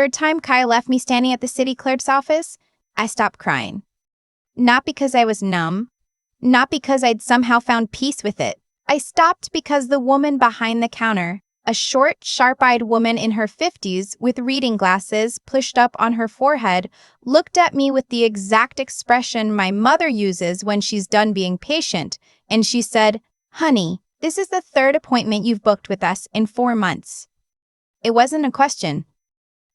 third time Kyle left me standing at the city clerk's office, I stopped crying. Not because I was numb, not because I'd somehow found peace with it. I stopped because the woman behind the counter, a short, sharp-eyed woman in her 50s with reading glasses pushed up on her forehead, looked at me with the exact expression my mother uses when she's done being patient, and she said, "Honey, this is the third appointment you've booked with us in 4 months." It wasn't a question.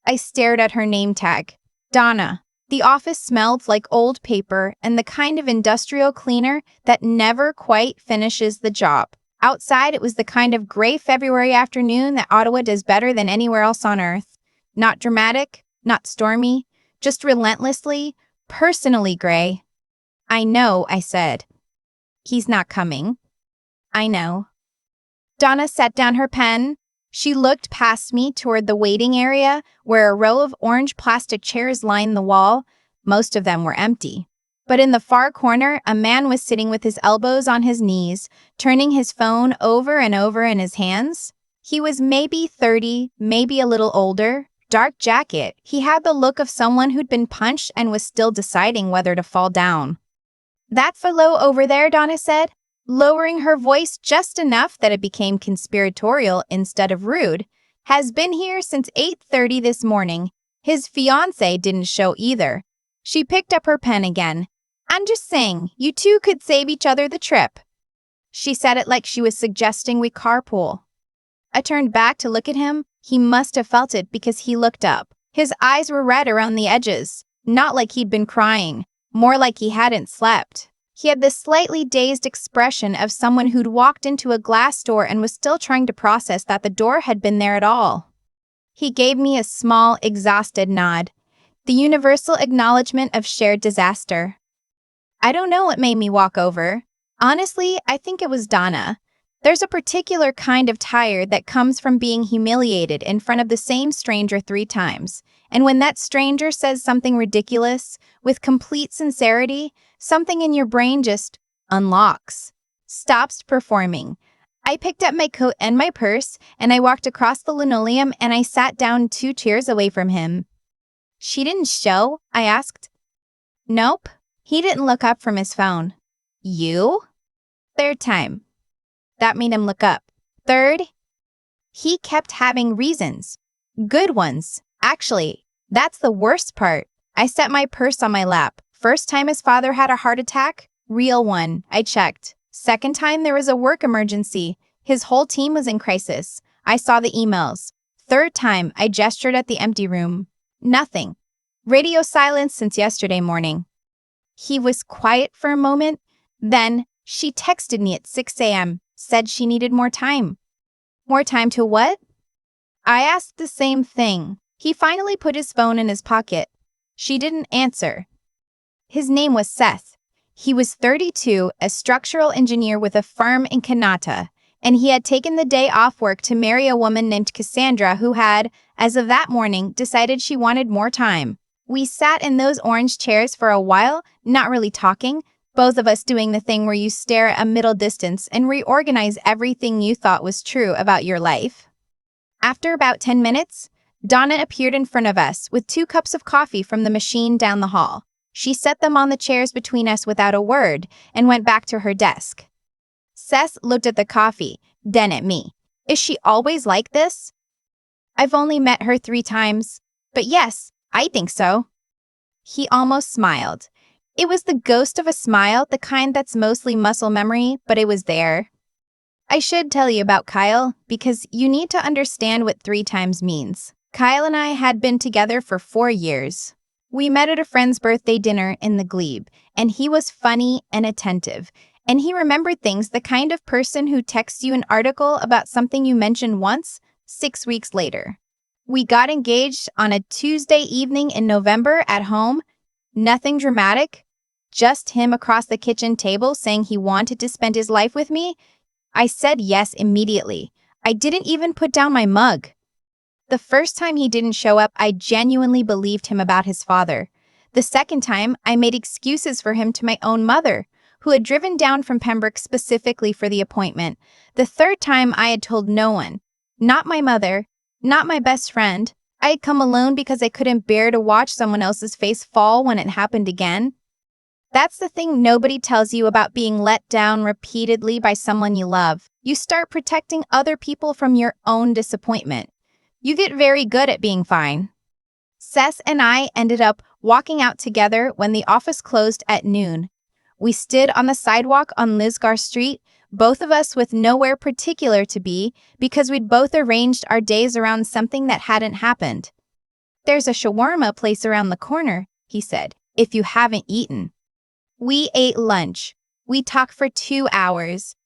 I stared at her name tag, Donna. The office smelled like old paper and the kind of industrial cleaner that never quite finishes the job. Outside, it was the kind of gray February afternoon that Ottawa does better than anywhere else on Earth. Not dramatic, not stormy, just relentlessly, personally gray. "I know," I said. "He's not coming." "I know." Donna set down her pen. She looked past me toward the waiting area where a row of orange plastic chairs lined the wall. Most of them were empty. But in the far corner, a man was sitting with his elbows on his knees, turning his phone over and over in his hands. He was maybe 30, maybe a little older. Dark jacket. He had the look of someone who'd been punched and was still deciding whether to fall down. "That fellow over there," Donna said, lowering her voice just enough that it became conspiratorial instead of rude, "has been here since 8:30 this morning. His fiancé didn't show either." She picked up her pen again. "I'm just saying, you two could save each other the trip." She said it like she was suggesting we carpool. I turned back to look at him. He must have felt it because he looked up. His eyes were red around the edges, not like he'd been crying, more like he hadn't slept. He had the slightly dazed expression of someone who'd walked into a glass door and was still trying to process that the door had been there at all. He gave me a small, exhausted nod, the universal acknowledgement of shared disaster. I don't know what made me walk over. Honestly, I think it was Donna. There's a particular kind of tired that comes from being humiliated in front of the same stranger 3 times. And when that stranger says something ridiculous, with complete sincerity, something in your brain just unlocks, stops performing. I picked up my coat and my purse, and I walked across the linoleum and I sat down 2 chairs away from him. "She didn't show?" I asked. "Nope." He didn't look up from his phone. "You?" "Third time." That made him look up. "Third?" He kept having reasons. Good ones. Actually, that's the worst part. I set my purse on my lap. First time his father had a heart attack? Real one. I checked. Second time there was a work emergency. His whole team was in crisis. I saw the emails. Third time, I gestured at the empty room. Nothing. Radio silence since yesterday morning. He was quiet for a moment. Then, she texted me at 6 a.m., said she needed more time. More time to what? I asked the same thing. He finally put his phone in his pocket. She didn't answer. His name was Seth. He was 32, a structural engineer with a firm in Kanata, and he had taken the day off work to marry a woman named Cassandra who had, as of that morning, decided she wanted more time. We sat in those orange chairs for a while, not really talking, both of us doing the thing where you stare at a middle distance and reorganize everything you thought was true about your life. After about 10 minutes, Donna appeared in front of us with 2 cups of coffee from the machine down the hall. She set them on the chairs between us without a word and went back to her desk. Seth looked at the coffee, then at me. Is she always like this? I've only met her 3 times, but yes, I think so. He almost smiled. It was the ghost of a smile, the kind that's mostly muscle memory, but it was there. I should tell you about Kyle, because you need to understand what 3 times means. Kyle and I had been together for 4 years. We met at a friend's birthday dinner in the Glebe, and he was funny and attentive, and he remembered things, the kind of person who texts you an article about something you mentioned once, 6 weeks later. We got engaged on a Tuesday evening in November at home. Nothing dramatic, just him across the kitchen table saying he wanted to spend his life with me. I said yes immediately. I didn't even put down my mug. The first time he didn't show up, I genuinely believed him about his father. The second time, I made excuses for him to my own mother, who had driven down from Pembroke specifically for the appointment. The third time, I had told no one. Not my mother, not my best friend. I had come alone because I couldn't bear to watch someone else's face fall when it happened again. That's the thing nobody tells you about being let down repeatedly by someone you love. You start protecting other people from your own disappointment. You get very good at being fine. Seth and I ended up walking out together when the office closed at noon. We stood on the sidewalk on Lisgar Street, both of us with nowhere particular to be because we'd both arranged our days around something that hadn't happened. "There's a shawarma place around the corner," he said, "if you haven't eaten." We ate lunch. We talked for 2 hours.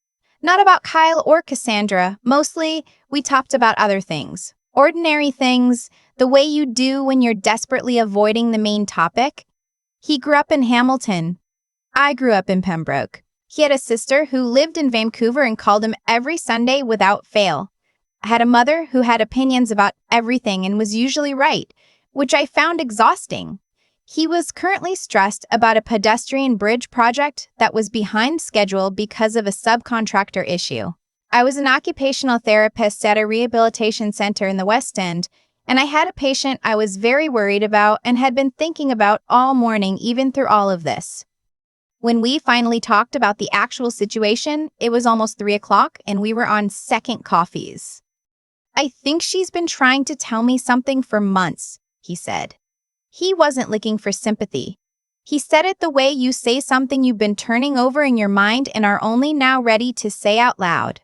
Not about Kyle or Cassandra. Mostly, we talked about other things. Ordinary things, the way you do when you're desperately avoiding the main topic. He grew up in Hamilton. I grew up in Pembroke. He had a sister who lived in Vancouver and called him every Sunday without fail. I had a mother who had opinions about everything and was usually right, which I found exhausting. He was currently stressed about a pedestrian bridge project that was behind schedule because of a subcontractor issue. I was an occupational therapist at a rehabilitation center in the West End, and I had a patient I was very worried about and had been thinking about all morning, even through all of this. When we finally talked about the actual situation, it was almost 3 o'clock and we were on second coffees. "I think she's been trying to tell me something for months," he said. He wasn't looking for sympathy. He said it the way you say something you've been turning over in your mind and are only now ready to say out loud.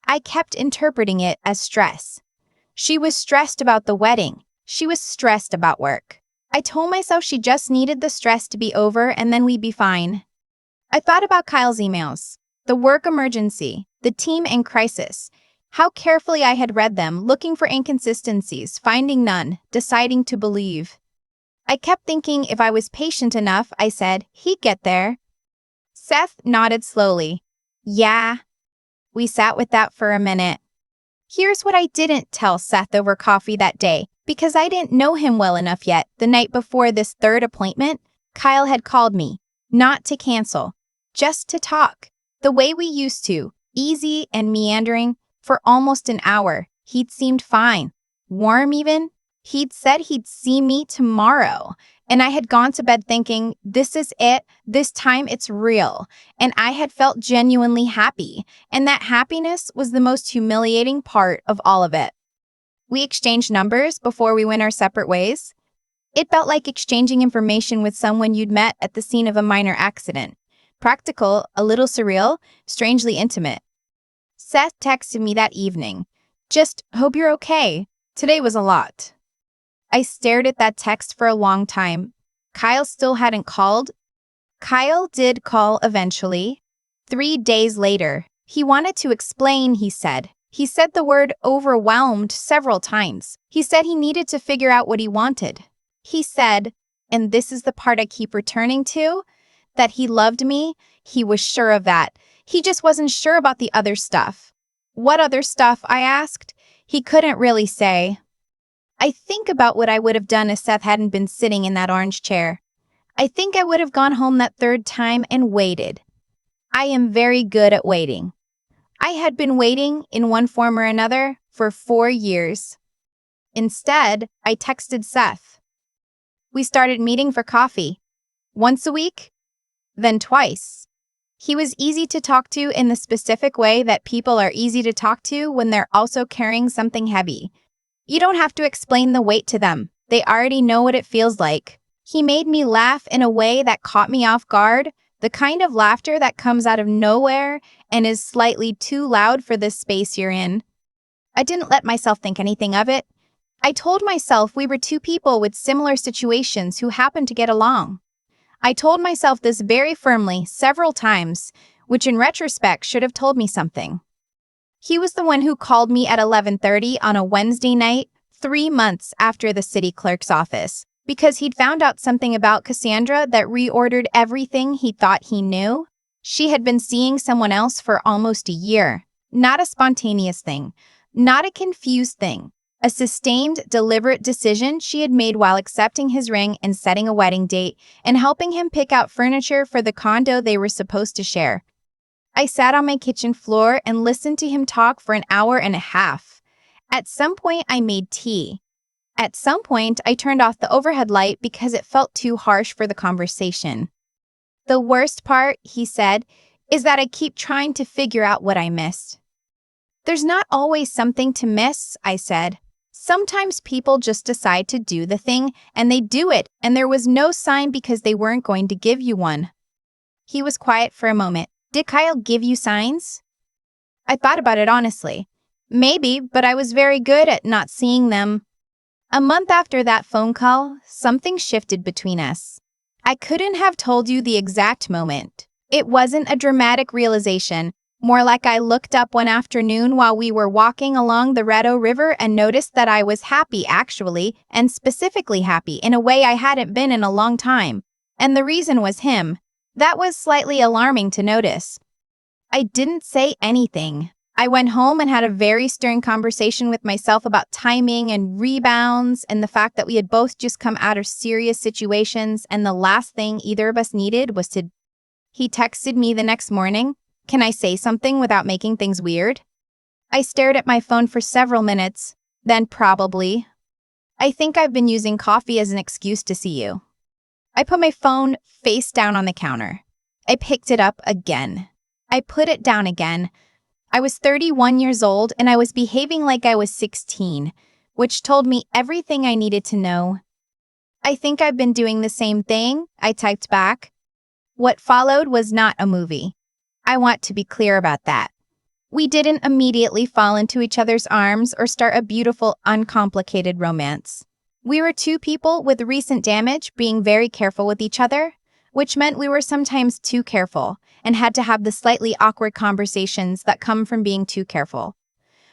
I kept interpreting it as stress. She was stressed about the wedding. She was stressed about work. I told myself she just needed the stress to be over and then we'd be fine. I thought about Kyle's emails, the work emergency, the team in crisis, how carefully I had read them, looking for inconsistencies, finding none, deciding to believe. I kept thinking if I was patient enough, I said, he'd get there. Seth nodded slowly. Yeah. We sat with that for a minute. Here's what I didn't tell Seth over coffee that day, because I didn't know him well enough yet. The night before this third appointment, Kyle had called me, not to cancel, just to talk, the way we used to, easy and meandering, for almost an hour. He'd seemed fine, warm even. He'd said he'd see me tomorrow, and I had gone to bed thinking, this is it, this time it's real, and I had felt genuinely happy, and that happiness was the most humiliating part of all of it. We exchanged numbers before we went our separate ways. It felt like exchanging information with someone you'd met at the scene of a minor accident. Practical, a little surreal, strangely intimate. Seth texted me that evening. "Just hope you're okay. Today was a lot." I stared at that text for a long time. Kyle still hadn't called. Kyle did call eventually. 3 days later. He wanted to explain, he said. He said the word overwhelmed several times. He said he needed to figure out what he wanted. He said, and this is the part I keep returning to, that he loved me. He was sure of that. He just wasn't sure about the other stuff. What other stuff, I asked. He couldn't really say. I think about what I would have done if Seth hadn't been sitting in that orange chair. I think I would have gone home that third time and waited. I am very good at waiting. I had been waiting in one form or another for 4 years. Instead, I texted Seth. We started meeting for coffee. Once a week, then twice. He was easy to talk to in the specific way that people are easy to talk to when they're also carrying something heavy. You don't have to explain the weight to them. They already know what it feels like. He made me laugh in a way that caught me off guard, the kind of laughter that comes out of nowhere and is slightly too loud for this space you're in. I didn't let myself think anything of it. I told myself we were two people with similar situations who happened to get along. I told myself this very firmly several times, which in retrospect should have told me something. He was the one who called me at 11:30 on a Wednesday night, 3 months after the city clerk's office, because he'd found out something about Cassandra that reordered everything he thought he knew. She had been seeing someone else for almost a year. Not a spontaneous thing, not a confused thing. A sustained, deliberate decision she had made while accepting his ring and setting a wedding date and helping him pick out furniture for the condo they were supposed to share. I sat on my kitchen floor and listened to him talk for an hour and a half. At some point, I made tea. At some point, I turned off the overhead light because it felt too harsh for the conversation. The worst part, he said, is that I keep trying to figure out what I missed. There's not always something to miss, I said. Sometimes people just decide to do the thing, and they do it, and there was no sign because they weren't going to give you one. He was quiet for a moment. Did Kyle give you signs? I thought about it honestly. Maybe, but I was very good at not seeing them. A month after that phone call, something shifted between us. I couldn't have told you the exact moment. It wasn't a dramatic realization, more like I looked up one afternoon while we were walking along the Redo River and noticed that I was happy actually, and specifically happy in a way I hadn't been in a long time. And the reason was him. That was slightly alarming to notice. I didn't say anything. I went home and had a very stern conversation with myself about timing and rebounds and the fact that we had both just come out of serious situations and the last thing either of us needed was to... He texted me the next morning, "Can I say something without making things weird?" I stared at my phone for several minutes, then probably. "I think I've been using coffee as an excuse to see you." I put my phone face down on the counter. I picked it up again. I put it down again. I was 31 years old and I was behaving like I was 16, which told me everything I needed to know. "I think I've been doing the same thing," I typed back. What followed was not a movie. I want to be clear about that. We didn't immediately fall into each other's arms or start a beautiful, uncomplicated romance. We were two people with recent damage being very careful with each other, which meant we were sometimes too careful and had to have the slightly awkward conversations that come from being too careful.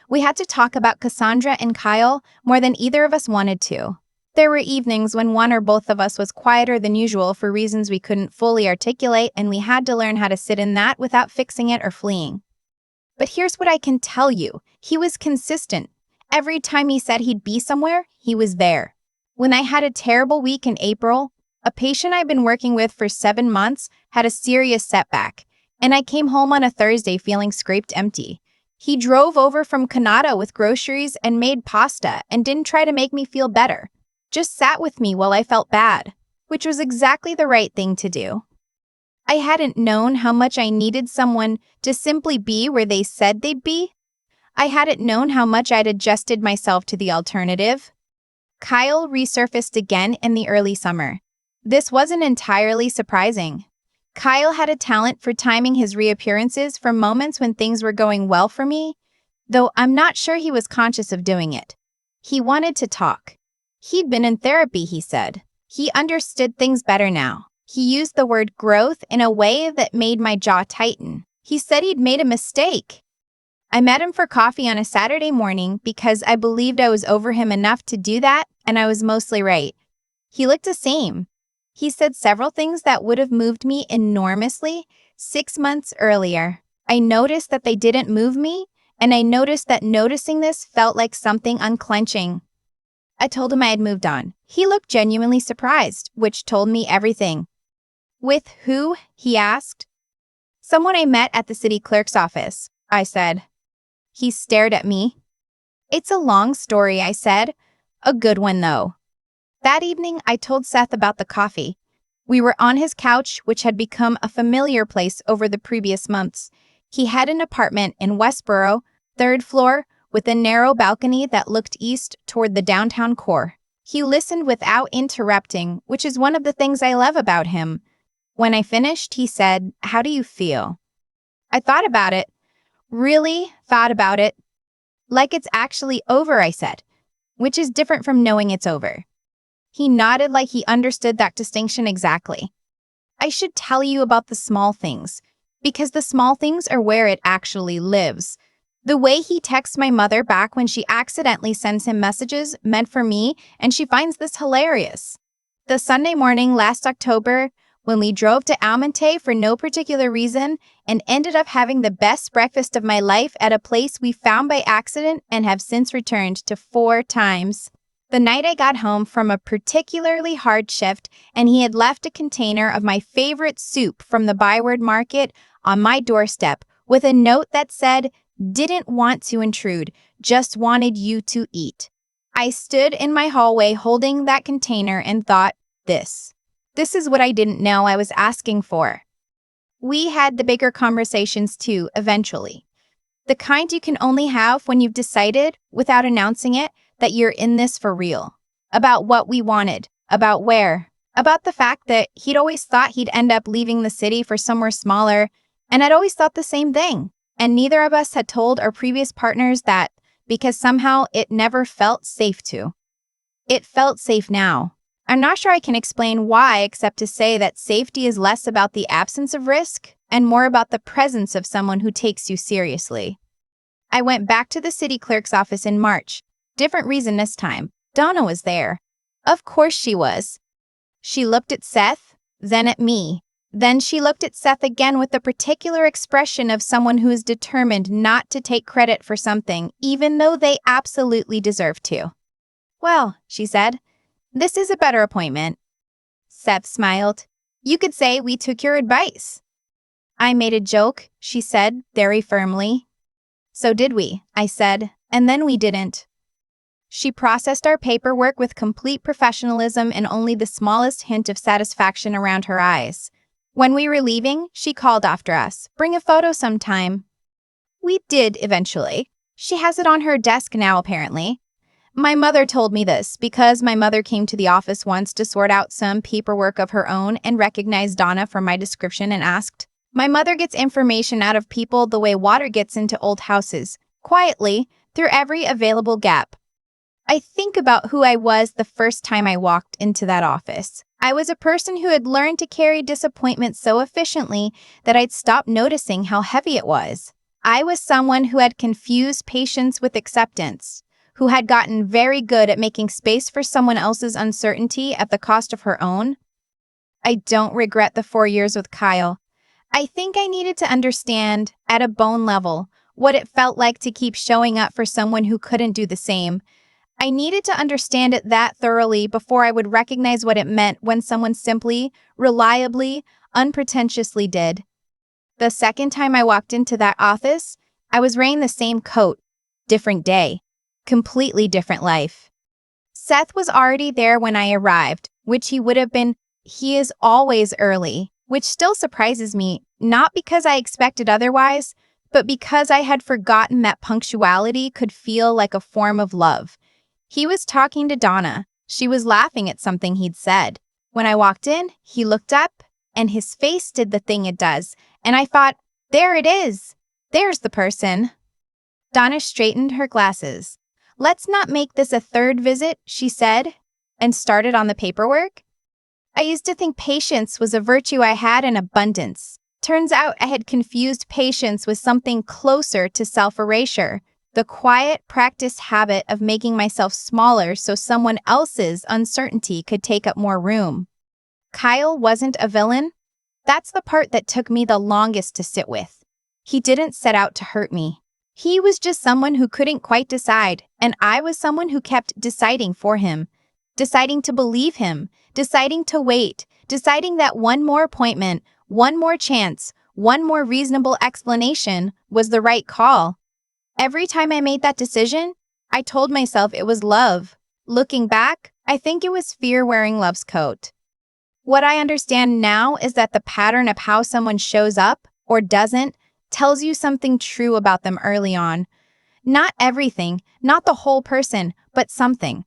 We had to talk about Cassandra and Kyle more than either of us wanted to. There were evenings when one or both of us was quieter than usual for reasons we couldn't fully articulate, and we had to learn how to sit in that without fixing it or fleeing. But here's what I can tell you. He was consistent. Every time he said he'd be somewhere, he was there. When I had a terrible week in April, a patient I'd been working with for 7 months had a serious setback, and I came home on a Thursday feeling scraped empty. He drove over from Canada with groceries and made pasta and didn't try to make me feel better. Just sat with me while I felt bad, which was exactly the right thing to do. I hadn't known how much I needed someone to simply be where they said they'd be. I hadn't known how much I'd adjusted myself to the alternative. Kyle resurfaced again in the early summer. This wasn't entirely surprising. Kyle had a talent for timing his reappearances for moments when things were going well for me, though I'm not sure he was conscious of doing it. He wanted to talk. He'd been in therapy, he said. He understood things better now. He used the word growth in a way that made my jaw tighten. He said he'd made a mistake. I met him for coffee on a Saturday morning because I believed I was over him enough to do that, and I was mostly right. He looked the same. He said several things that would have moved me enormously 6 months earlier. I noticed that they didn't move me, and I noticed that noticing this felt like something unclenching. I told him I had moved on. He looked genuinely surprised, which told me everything. "With who?" he asked. "Someone I met at the city clerk's office," I said. He stared at me. "It's a long story," I said. "A good one, though." That evening, I told Seth about the coffee. We were on his couch, which had become a familiar place over the previous months. He had an apartment in Westboro, 3rd floor, with a narrow balcony that looked east toward the downtown core. He listened without interrupting, which is one of the things I love about him. When I finished, he said, "How do you feel?" I thought about it. Really thought about it. "Like it's actually over," I said, which is different from knowing it's over. He nodded like he understood that distinction exactly. I should tell you about the small things, because the small things are where it actually lives. The way he texts my mother back when she accidentally sends him messages meant for me, and she finds this hilarious. The Sunday morning last October, when we drove to Almonte for no particular reason and ended up having the best breakfast of my life at a place we found by accident and have since returned to 4 times. The night I got home from a particularly hard shift and he had left a container of my favorite soup from the Byward Market on my doorstep with a note that said, "Didn't want to intrude, just wanted you to eat." I stood in my hallway holding that container and thought, this is what I didn't know I was asking for. We had the bigger conversations too, eventually. The kind you can only have when you've decided, without announcing it, that you're in this for real. About what we wanted, about where, about the fact that he'd always thought he'd end up leaving the city for somewhere smaller, and I'd always thought the same thing. And neither of us had told our previous partners that because somehow it never felt safe to. It felt safe now. I'm not sure I can explain why, except to say that safety is less about the absence of risk and more about the presence of someone who takes you seriously. I went back to the city clerk's office in March. Different reason this time. Donna was there. Of course she was. She looked at Seth, then at me. Then she looked at Seth again with the particular expression of someone who is determined not to take credit for something, even though they absolutely deserve to. Well, she said, this is a better appointment. Seth smiled. You could say we took your advice. I made a joke, she said, very firmly. So did we, I said, and then we didn't. She processed our paperwork with complete professionalism and only the smallest hint of satisfaction around her eyes. When we were leaving, she called after us. Bring a photo sometime. We did eventually. She has it on her desk now, apparently. My mother told me this because my mother came to the office once to sort out some paperwork of her own and recognized Donna from my description and asked. My mother gets information out of people the way water gets into old houses, quietly, through every available gap. I think about who I was the first time I walked into that office. I was a person who had learned to carry disappointment so efficiently that I'd stopped noticing how heavy it was. I was someone who had confused patience with acceptance, who had gotten very good at making space for someone else's uncertainty at the cost of her own. I don't regret the 4 years with Kyle. I think I needed to understand, at a bone level, what it felt like to keep showing up for someone who couldn't do the same. I needed to understand it that thoroughly before I would recognize what it meant when someone simply, reliably, unpretentiously did. The second time I walked into that office, I was wearing the same coat. Different day. Completely different life. Seth was already there when I arrived, which he would have been. He is always early, which still surprises me, not because I expected otherwise, but because I had forgotten that punctuality could feel like a form of love. He was talking to Donna. She was laughing at something he'd said. When I walked in, he looked up, and his face did the thing it does, and I thought, there it is. There's the person. Donna straightened her glasses. Let's not make this a third visit, she said, and started on the paperwork. I used to think patience was a virtue I had in abundance. Turns out I had confused patience with something closer to self-erasure. The quiet, practiced habit of making myself smaller so someone else's uncertainty could take up more room. Kyle wasn't a villain. That's the part that took me the longest to sit with. He didn't set out to hurt me. He was just someone who couldn't quite decide, and I was someone who kept deciding for him, deciding to believe him, deciding to wait, deciding that one more appointment, one more chance, one more reasonable explanation was the right call. Every time I made that decision, I told myself it was love. Looking back, I think it was fear wearing love's coat. What I understand now is that the pattern of how someone shows up, or doesn't, tells you something true about them early on. Not everything, not the whole person, but something.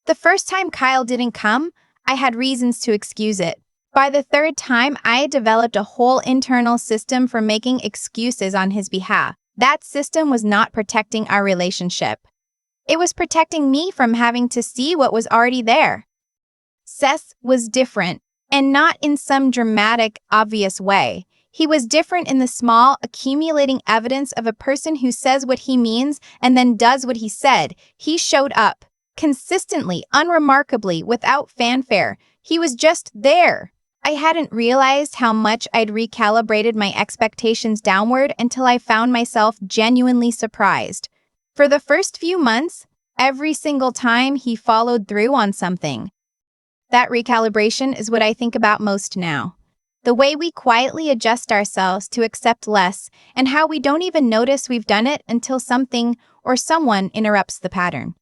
The first time Kyle didn't come, I had reasons to excuse it. By the third time, I had developed a whole internal system for making excuses on his behalf. That system was not protecting our relationship. It was protecting me from having to see what was already there. Seth was different, and not in some dramatic, obvious way. He was different in the small, accumulating evidence of a person who says what he means and then does what he said. He showed up, consistently, unremarkably, without fanfare. He was just there. I hadn't realized how much I'd recalibrated my expectations downward until I found myself genuinely surprised. For the first few months, every single time he followed through on something. That recalibration is what I think about most now. The way we quietly adjust ourselves to accept less, and how we don't even notice we've done it until something or someone interrupts the pattern.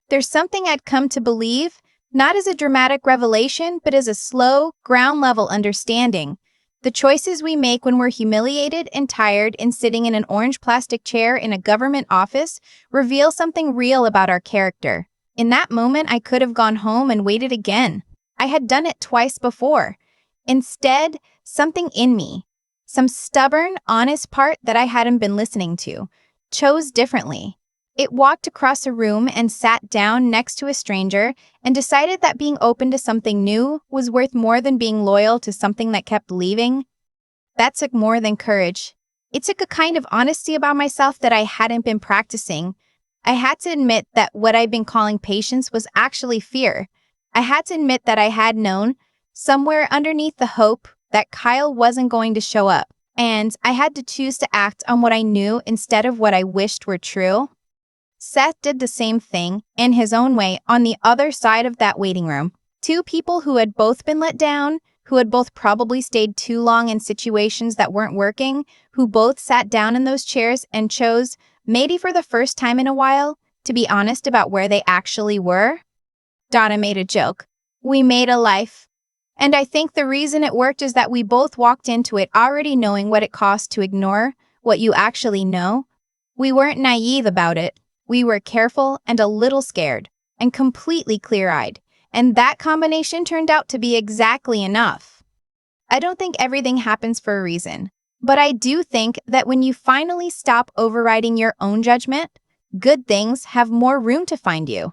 There's something I'd come to believe, not as a dramatic revelation, but as a slow, ground-level understanding. The choices we make when we're humiliated and tired and sitting in an orange plastic chair in a government office reveal something real about our character. In that moment, I could have gone home and waited again. I had done it twice before. Instead, something in me, some stubborn, honest part that I hadn't been listening to, chose differently. It walked across a room and sat down next to a stranger and decided that being open to something new was worth more than being loyal to something that kept leaving. That took more than courage. It took a kind of honesty about myself that I hadn't been practicing. I had to admit that what I'd been calling patience was actually fear. I had to admit that I had known, somewhere underneath the hope, that Kyle wasn't going to show up. And I had to choose to act on what I knew instead of what I wished were true. Seth did the same thing, in his own way, on the other side of that waiting room. Two people who had both been let down, who had both probably stayed too long in situations that weren't working, who both sat down in those chairs and chose, maybe for the first time in a while, to be honest about where they actually were. Donna made a joke. We made a life. And I think the reason it worked is that we both walked into it already knowing what it cost to ignore what you actually know. We weren't naive about it. We were careful and a little scared, and completely clear-eyed, and that combination turned out to be exactly enough. I don't think everything happens for a reason, but I do think that when you finally stop overriding your own judgment, good things have more room to find you.